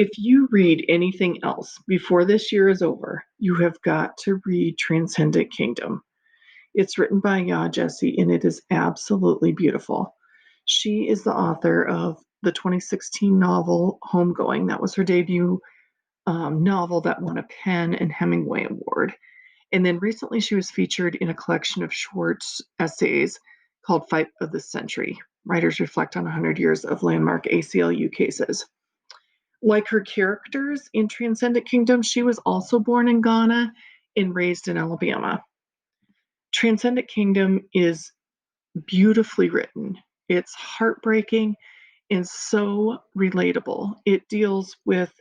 If you read anything else before this year is over, you have got to read Transcendent Kingdom. It's written by Ya Jesse, and it is absolutely beautiful. She is the author of the 2016 novel Homegoing. That was her debut novel that won a Penn and Hemingway Award. And then recently she was featured in a collection of short essays called Fight of the Century. Writers reflect on 100 years of landmark ACLU cases. Like her characters in Transcendent Kingdom, she was also born in Ghana and raised in Alabama. Transcendent Kingdom is beautifully written. It's heartbreaking and so relatable. It deals with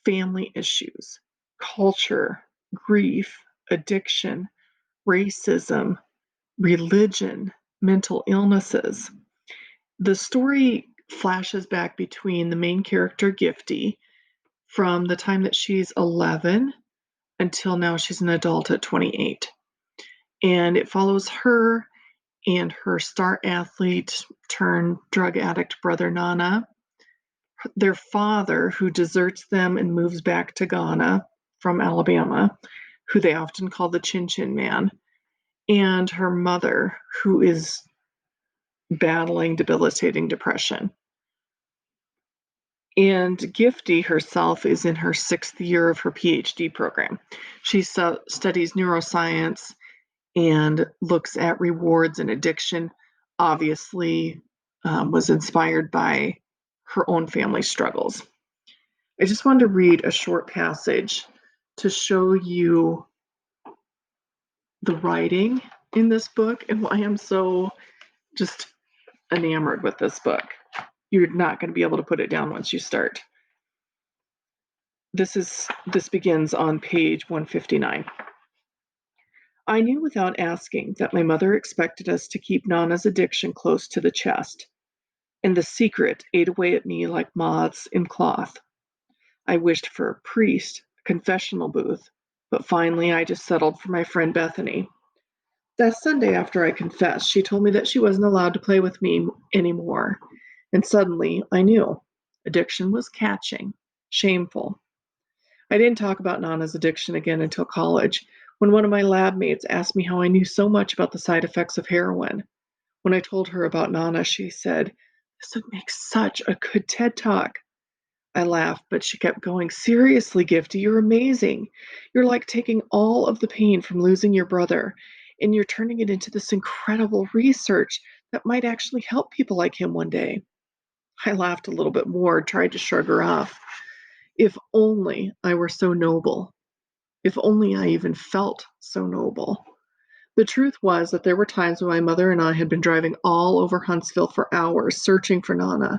family issues, culture, grief, addiction, racism, religion, mental illnesses. The story flashes back between the main character, Gifty, from the time that she's 11 until now she's an adult at 28. And it follows her and her star athlete turned drug addict brother Nana, their father who deserts them and moves back to Ghana from Alabama, who they often call the Chin Chin Man, and her mother who is battling debilitating depression. And Gifty herself is in her 6th year of her PhD program. She studies neuroscience and looks at rewards and addiction. Obviously, was inspired by her own family struggles. I just wanted to read a short passage to show you the writing in this book and why I'm so just enamored with this book. You're not going to be able to put it down once you start. This begins on page 159. I knew without asking that my mother expected us to keep Nana's addiction close to the chest, and the secret ate away at me like moths in cloth. I wished for a priest, a confessional booth, but finally I just settled for my friend Bethany. That Sunday after I confessed, she told me that she wasn't allowed to play with me anymore, and suddenly I knew. Addiction was catching, shameful. I didn't talk about Nana's addiction again until college, when one of my lab mates asked me how I knew so much about the side effects of heroin. When I told her about Nana, she said, "This would make such a good TED Talk." I laughed, but she kept going, "Seriously, Gifty, you're amazing. You're like taking all of the pain from losing your brother, and you're turning it into this incredible research that might actually help people like him one day." I laughed a little bit more, tried to shrug her off. If only I were so noble. If only I even felt so noble. The truth was that there were times when my mother and I had been driving all over Huntsville for hours searching for Nana.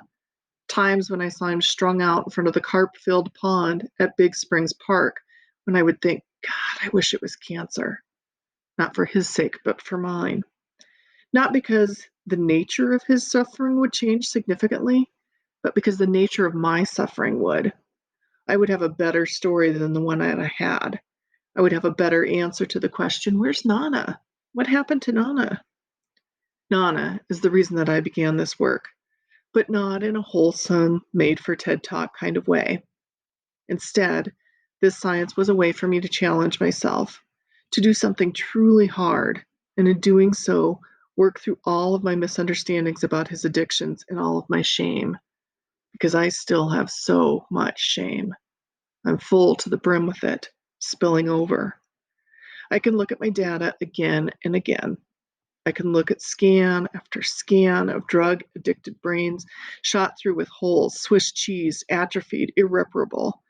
Times when I saw him strung out in front of the carp-filled pond at Big Springs Park, when I would think, God, I wish it was cancer. Not for his sake, but for mine. Not because the nature of his suffering would change significantly, but because the nature of my suffering would. I would have a better story than the one I had. I would have a better answer to the question, where's Nana? What happened to Nana? Nana is the reason that I began this work, but not in a wholesome, made for TED Talk kind of way. Instead, this science was a way for me to challenge myself, to do something truly hard, and in doing so, work through all of my misunderstandings about his addictions and all of my shame, because I still have so much shame. I'm full to the brim with it, spilling over. I can look at my data again and again. I can look at scan after scan of drug-addicted brains shot through with holes, Swiss cheese, atrophied, irreparable.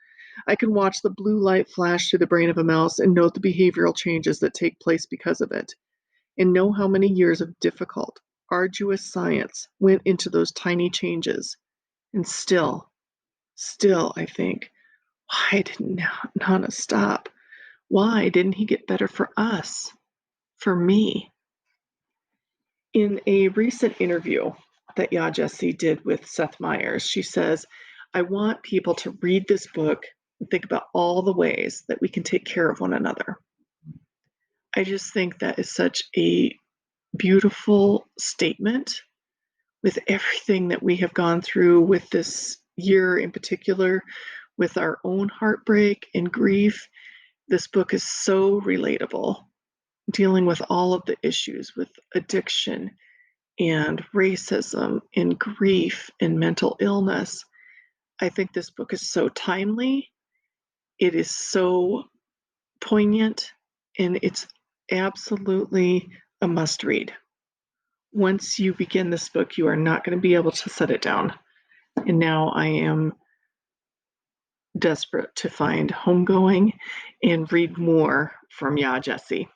I can watch the blue light flash through the brain of a mouse and note the behavioral changes that take place because of it, and know how many years of difficult, arduous science went into those tiny changes. And still, I think, why didn't Nana stop? Why didn't he get better for us? For me? In a recent interview that Ya Jesse did with Seth Meyers, she says, I want people to read this book and think about all the ways that we can take care of one another. I just think that is such a beautiful statement with everything that we have gone through with this year in particular with our own heartbreak and grief. This book is so relatable, dealing with all of the issues with addiction and racism and grief and mental illness. I think this book is so timely. It is so poignant, and it's absolutely a must read. Once you begin this book, you are not going to be able to set it down. And now I am desperate to find Homegoing and read more from Ya Jesse.